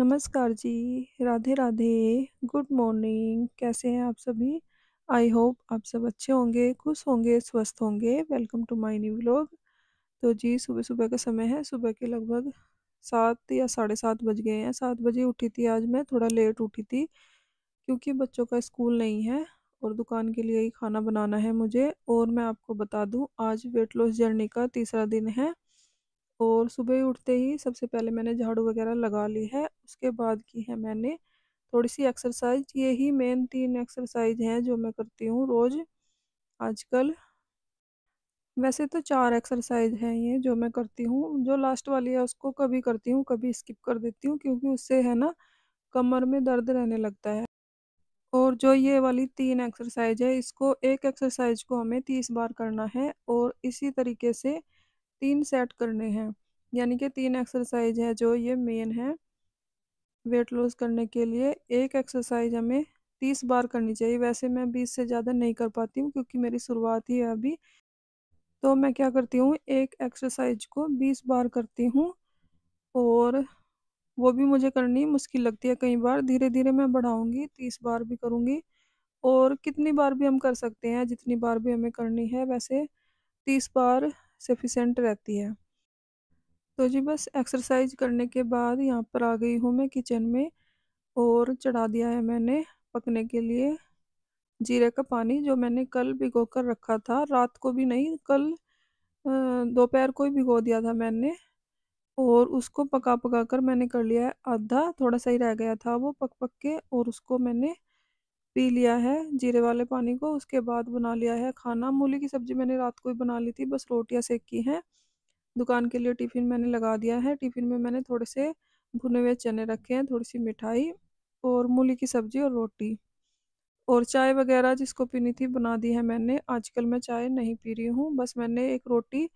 नमस्कार जी, Radhe Radhe, good morning, कैसे हैं आप सभी? आई होप आप सब अच्छे होंगे, खुश होंगे, स्वस्थ होंगे। Welcome to my new vlog. तो जी सुबह-सुबह का समय है, सुबह के लगभग 7 या साढ़े 7 बज गए हैं। 7 बजे उठी थी आज मैं, थोड़ा लेट उठी थी क्योंकि बच्चों का स्कूल नहीं है और दुकान के लिए ही खाना बनाना है मुझे। और मैं आपको बता दूँ आज वेट लॉस जर्नी का तीसरा दिन है और सुबह ही उठते ही सबसे पहले मैंने झाड़ू वगैरह लगा ली है। उसके बाद की है मैंने थोड़ी-सी एक्सरसाइज। यही मेन 3 एक्सरसाइज हैं जो मैं करती हूँ रोज़ आजकल। वैसे तो 4 एक्सरसाइज हैं ये जो मैं करती हूँ। जो लास्ट वाली है उसको कभी करती हूँ, कभी स्किप कर देती हूँ क्योंकि उससे है ना कमर में दर्द रहने लगता है। और जो ये वाली 3 एक्सरसाइज है इसको एक एक्सरसाइज को हमें 30 बार करना है और इसी तरीके से 3 सेट करने हैं। यानी कि 3 एक्सरसाइज है जो ये मेन है वेट लॉस करने के लिए। एक एक्सरसाइज हमें 30 बार करनी चाहिए। वैसे मैं 20 से ज़्यादा नहीं कर पाती हूँ क्योंकि मेरी शुरुआत ही है अभी। तो मैं क्या करती हूँ, एक एक्सरसाइज को 20 बार करती हूँ और वो भी मुझे करनी मुश्किल लगती है कई बार। धीरे-धीरे मैं बढ़ाऊँगी, 30 बार भी करूँगी और कितनी बार भी हम कर सकते हैं, जितनी बार भी हमें करनी है। वैसे 30 बार सफिशिएंट रहती है। तो जी बस एक्सरसाइज करने के बाद यहाँ पर आ गई हूँ मैं किचन में और चढ़ा दिया है मैंने पकने के लिए जीरे का पानी जो मैंने कल भिगो कर रखा था। रात को भी नहीं, कल दोपहर को ही भिगो दिया था मैंने और उसको पका-पका कर मैंने कर लिया है आधा, थोड़ा सा ही रह गया था वो पक-पक के और उसको मैंने पी लिया है जीरे वाले पानी को। उसके बाद बना लिया है खाना। मूली की सब्ज़ी मैंने रात को ही बना ली थी, बस रोटियाँ सेकी हैं। दुकान के लिए टिफ़िन मैंने लगा दिया है। टिफ़िन में मैंने थोड़े से भुने हुए चने रखे हैं, थोड़ी-सी मिठाई और मूली की सब्ज़ी और रोटी। और चाय वग़ैरह जिसको पीनी थी बना दी है मैंने। आजकल मैं चाय नहीं पी रही हूँ, बस मैंने एक रोटी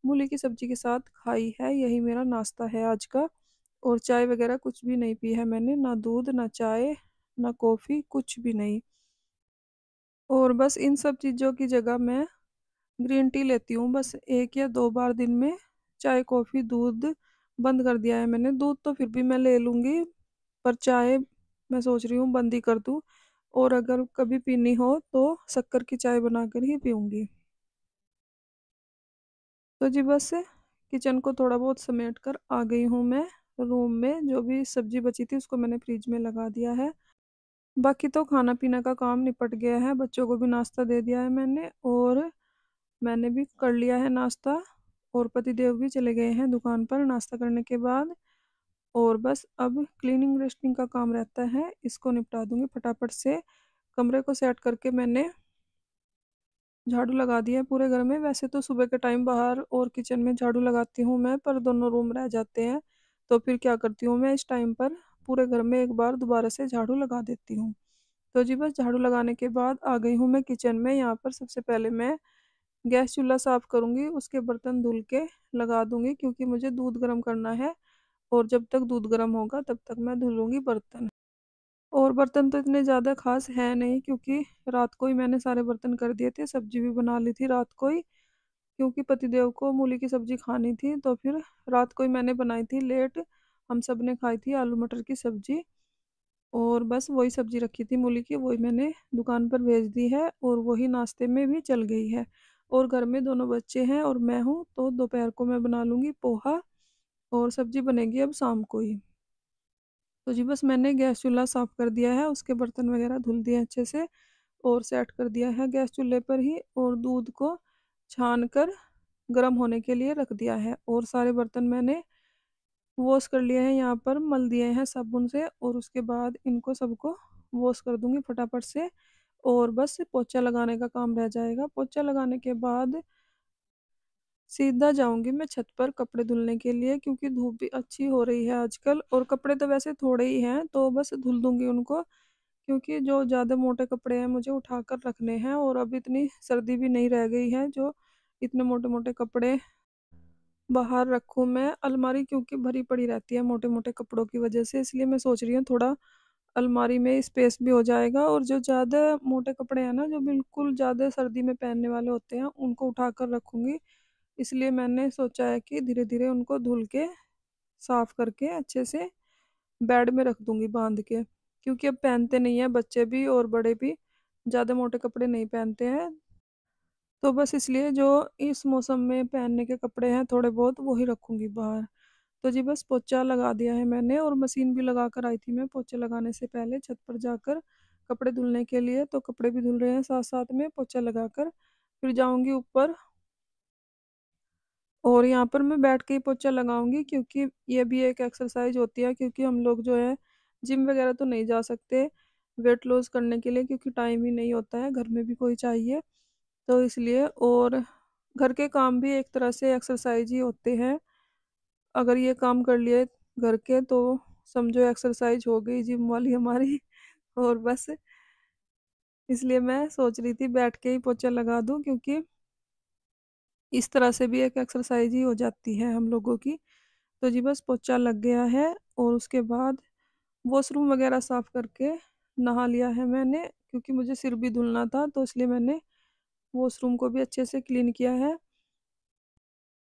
मूली की सब्ज़ी के साथ खाई है, यही मेरा नाश्ता है आज का। और चाय वग़ैरह कुछ भी नहीं पी है मैंने, ना दूध, ना चाय, ना कॉफ़ी, कुछ भी नहीं। और बस इन सब चीज़ों की जगह मैं ग्रीन टी लेती हूँ, बस 1 या 2 बार दिन में। चाय, कॉफ़ी, दूध बंद कर दिया है मैंने। दूध तो फिर भी मैं ले लूँगी, पर चाय मैं सोच रही हूँ बंद ही कर दूँ और अगर कभी पीनी हो तो शक्कर की चाय बनाकर ही पीऊँगी। तो जी बस किचन को थोड़ा बहुत समेट कर आ गई हूँ मैं रूम में। जो भी सब्ज़ी बची थी उसको मैंने फ्रिज में लगा दिया है। बाकी तो खाना-पीना का काम निपट गया है, बच्चों को भी नाश्ता दे दिया है मैंने और मैंने भी कर लिया है नाश्ता और पतिदेव भी चले गए हैं दुकान पर नाश्ता करने के बाद। और बस अब क्लीनिंग डस्टिंग का काम रहता है, इसको निपटा दूँगी फटाफट से। कमरे को सेट करके मैंने झाड़ू लगा दिया है पूरे घर में। वैसे तो सुबह के टाइम बाहर और किचन में झाड़ू लगाती हूँ मैं, पर दोनों रूम रह जाते हैं, तो फिर क्या करती हूँ मैं इस टाइम पर पूरे घर में एक बार दोबारा से झाड़ू लगा देती हूँ। तो जी बस झाड़ू लगाने के बाद आ गई हूँ मैं किचन में। यहाँ पर सबसे पहले मैं गैस चूल्हा साफ़ करूँगी, उसके बर्तन धुल के लगा दूँगी क्योंकि मुझे दूध गर्म करना है और जब तक दूध गर्म होगा तब तक मैं धुलूँगी बर्तन। और बर्तन तो इतने ज़्यादा ख़ास हैं नहीं क्योंकि रात को ही मैंने सारे बर्तन कर दिए थे, सब्ज़ी भी बना ली थी रात को ही क्योंकि पतिदेव को मूली की सब्ज़ी खानी थी, तो फिर रात को ही मैंने बनाई थी लेट। हम सब ने खाई थी आलू मटर की सब्ज़ी और बस वही सब्ज़ी रखी थी मूली की, वही मैंने दुकान पर भेज दी है और वही नाश्ते में भी चल गई है। और घर में दोनों बच्चे हैं और मैं हूँ, तो दोपहर को मैं बना लूँगी पोहा और सब्ज़ी बनेगी अब शाम को ही। तो जी बस मैंने गैस चूल्हा साफ़ कर दिया है, उसके बर्तन वगैरह धुल दिए अच्छे से और सेट कर दिया है गैस चूल्हे पर ही और दूध को छान कर गर्म होने के लिए रख दिया है। और सारे बर्तन मैंने वॉश कर लिए हैं, यहाँ पर मल दिए हैं साबुन से और उसके बाद इनको सबको वॉश कर दूँगी फटाफट से और बस पोंछा लगाने का काम रह जाएगा। पोंछा लगाने के बाद सीधा जाऊँगी मैं छत पर कपड़े धुलने के लिए क्योंकि धूप भी अच्छी हो रही है आजकल और कपड़े तो वैसे थोड़े ही हैं, तो बस धुल दूँगी उनको क्योंकि जो ज़्यादा मोटे कपड़े हैं मुझे उठाकर रखने हैं और अब इतनी सर्दी भी नहीं रह गई है जो इतने मोटे-मोटे कपड़े बाहर रखूँ मैं। अलमारी क्योंकि भरी पड़ी रहती है मोटे-मोटे कपड़ों की वजह से, इसलिए मैं सोच रही हूँ थोड़ा अलमारी में स्पेस भी हो जाएगा और जो ज़्यादा मोटे कपड़े हैं ना, जो बिल्कुल ज़्यादा सर्दी में पहनने वाले होते हैं, उनको उठाकर रखूँगी। इसलिए मैंने सोचा है कि धीरे-धीरे उनको धुल के, साफ करके अच्छे से बेड में रख दूंगी बांध के, क्योंकि अब पहनते नहीं है बच्चे भी और बड़े भी, ज़्यादा मोटे कपड़े नहीं पहनते हैं। तो बस इसलिए जो इस मौसम में पहनने के कपड़े हैं थोड़े बहुत वही रखूंगी बाहर। तो जी बस पोछा लगा दिया है मैंने, और मशीन भी लगा कर आई थी मैं पोछे लगाने से पहले छत पर जाकर कपड़े धुलने के लिए। तो कपड़े भी धुल रहे हैं साथ साथ में पोछा लगाकर, फिर जाऊंगी ऊपर और यहाँ पर मैं बैठ के ही पोछा लगाऊंगी, क्योंकि ये भी एक एक्सरसाइज होती है। क्योंकि हम लोग जो है जिम वगैरह तो नहीं जा सकते वेट लॉस करने के लिए, क्योंकि टाइम ही नहीं होता है, घर में भी कोई चाहिए। तो इसलिए, और घर के काम भी एक तरह से एक्सरसाइज ही होते हैं। अगर ये काम कर लिए घर के तो समझो एक्सरसाइज हो गई जिम वाली हमारी। और बस इसलिए मैं सोच रही थी बैठ के ही पोछा लगा दूं, क्योंकि इस तरह से भी एक एक्सरसाइज ही हो जाती है हम लोगों की। तो जी बस पोछा लग गया है, और उसके बाद वॉशरूम वगैरह साफ करके नहा लिया है मैंने, क्योंकि मुझे सिर भी धुलना था, तो इसलिए मैंने वॉशरूम को भी अच्छे से क्लीन किया है।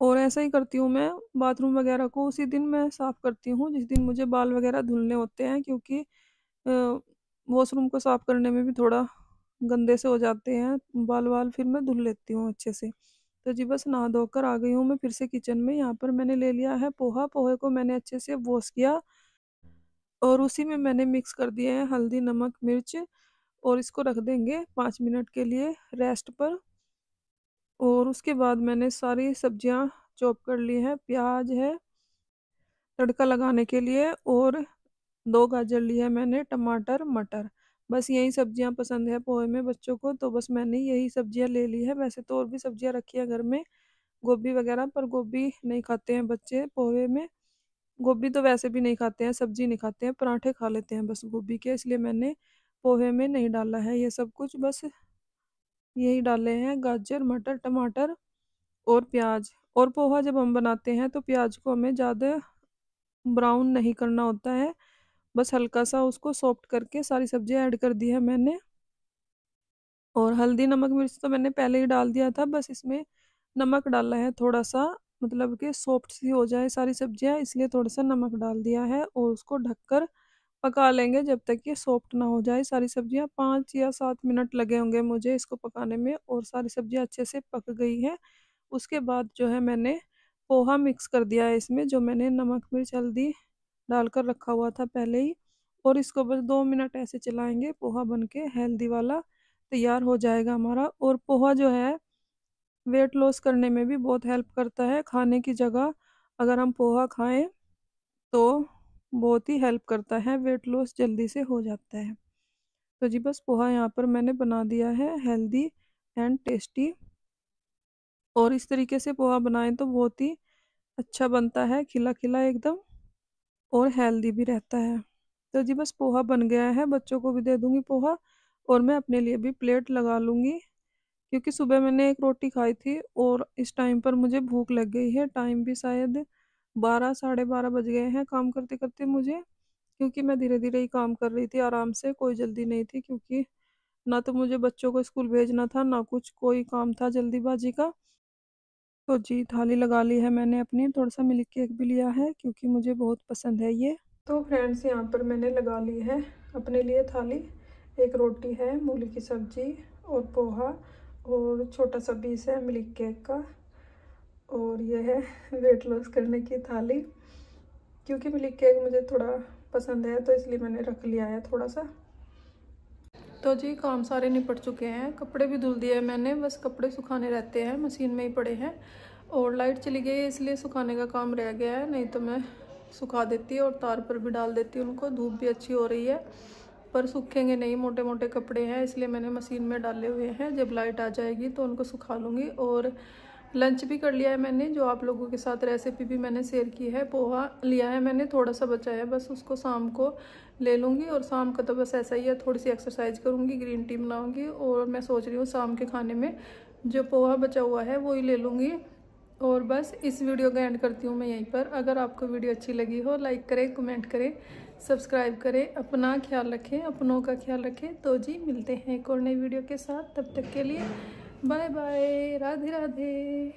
और ऐसा ही करती हूँ मैं, बाथरूम वगैरह को उसी दिन मैं साफ़ करती हूँ जिस दिन मुझे बाल वगैरह धुलने होते हैं, क्योंकि वॉशरूम को साफ़ करने में भी थोड़ा गंदे से हो जाते हैं बाल वाल, फिर मैं धुल लेती हूँ अच्छे से। तो जी बस नहा धोकर आ गई हूँ मैं फिर से किचन में। यहाँ पर मैंने ले लिया है पोहा, पोहे को मैंने अच्छे से वॉश किया, और उसी में मैंने मिक्स कर दिए हैं हल्दी नमक मिर्च, और इसको रख देंगे 5 मिनट के लिए रेस्ट पर। और उसके बाद मैंने सारी सब्जियां चॉप कर ली है, प्याज है तड़का लगाने के लिए, और 2 गाजर ली है मैंने, टमाटर मटर। बस यही सब्जियां पसंद है पोहे में बच्चों को, तो बस मैंने यही सब्जियां ले ली है। वैसे तो और भी सब्जियां रखी है घर में, गोभी वगैरह, पर गोभी नहीं खाते हैं बच्चे पोहे में। गोभी तो वैसे भी नहीं खाते हैं, सब्जी नहीं खाते हैं, पराठे खा लेते हैं बस गोभी के, इसलिए मैंने पोहे में नहीं डाला है ये सब कुछ। बस यही डाले हैं गाजर मटर टमाटर और प्याज। और पोहा जब हम बनाते हैं तो प्याज को हमें ज़्यादा ब्राउन नहीं करना होता है, बस हल्का सा उसको सॉफ्ट करके सारी सब्जियां ऐड कर दी है मैंने। और हल्दी नमक मिर्च तो मैंने पहले ही डाल दिया था, बस इसमें नमक डाला है थोड़ा सा, मतलब कि सॉफ्ट सी हो जाए सारी सब्जियां, इसलिए थोड़ा सा नमक डाल दिया है। और उसको ढककर पका लेंगे जब तक ये सॉफ्ट ना हो जाए सारी सब्जियां। 5 या 7 मिनट लगे होंगे मुझे इसको पकाने में, और सारी सब्जियां अच्छे से पक गई है। उसके बाद जो है मैंने पोहा मिक्स कर दिया है इसमें, जो मैंने नमक मिर्च हल्दी डालकर रखा हुआ था पहले ही। और इसको बस 2 मिनट ऐसे चलाएंगे, पोहा बन के हेल्दी वाला तैयार हो जाएगा हमारा। और पोहा जो है वेट लॉस करने में भी बहुत हेल्प करता है। खाने की जगह अगर हम पोहा खाएं तो बहुत ही हेल्प करता है, वेट लॉस जल्दी से हो जाता है। तो जी बस पोहा यहाँ पर मैंने बना दिया है हेल्दी एंड टेस्टी। और इस तरीके से पोहा बनाएं तो बहुत ही अच्छा बनता है, खिला खिला एकदम, और हेल्दी भी रहता है। तो जी बस पोहा बन गया है, बच्चों को भी दे दूंगी पोहा, और मैं अपने लिए भी प्लेट लगा लूँगी, क्योंकि सुबह मैंने एक रोटी खाई थी और इस टाइम पर मुझे भूख लग गई है। टाइम भी शायद 12 साढ़े 12 बज गए हैं काम करते करते मुझे, क्योंकि मैं धीरे धीरे ही काम कर रही थी आराम से, कोई जल्दी नहीं थी, क्योंकि ना तो मुझे बच्चों को स्कूल भेजना था ना कुछ कोई काम था जल्दीबाजी का। तो जी थाली लगा ली है मैंने अपनी, थोड़ा सा मिल्क केक भी लिया है क्योंकि मुझे बहुत पसंद है ये। तो फ्रेंड्स यहाँ पर मैंने लगा ली है अपने लिए थाली। एक रोटी है, मूली की सब्जी और पोहा, और छोटा सा पीस है मिल्क केक का, और ये है वेट लॉस करने की थाली। क्योंकि मिल्क केक मुझे थोड़ा पसंद है तो इसलिए मैंने रख लिया है थोड़ा सा। तो जी काम सारे निपट चुके हैं, कपड़े भी धुल दिए मैंने, बस कपड़े सुखाने रहते हैं, मशीन में ही पड़े हैं। और लाइट चली गई है इसलिए सुखाने का काम रह गया है, नहीं तो मैं सुखा देती और तार पर भी डाल देती उनको। धूप भी अच्छी हो रही है, पर सूखेंगे नहीं, मोटे मोटे कपड़े हैं, इसलिए मैंने मशीन में डाले हुए हैं। जब लाइट आ जाएगी तो उनको सुखा लूँगी। और लंच भी कर लिया है मैंने, जो आप लोगों के साथ रेसिपी भी मैंने शेयर की है। पोहा लिया है मैंने, थोड़ा सा बचा है, बस उसको शाम को ले लूँगी। और शाम का तो बस ऐसा ही है, थोड़ी सी एक्सरसाइज करूँगी, ग्रीन टी बनाऊँगी, और मैं सोच रही हूँ शाम के खाने में जो पोहा बचा हुआ है वो ही ले लूँगी। और बस इस वीडियो का एंड करती हूँ मैं यहीं पर। अगर आपको वीडियो अच्छी लगी हो लाइक करें, कमेंट करें, सब्सक्राइब करें, अपना ख्याल रखें, अपनों का ख्याल रखें। तो जी मिलते हैं एक और नई वीडियो के साथ, तब तक के लिए बाय बाय, राधे राधे।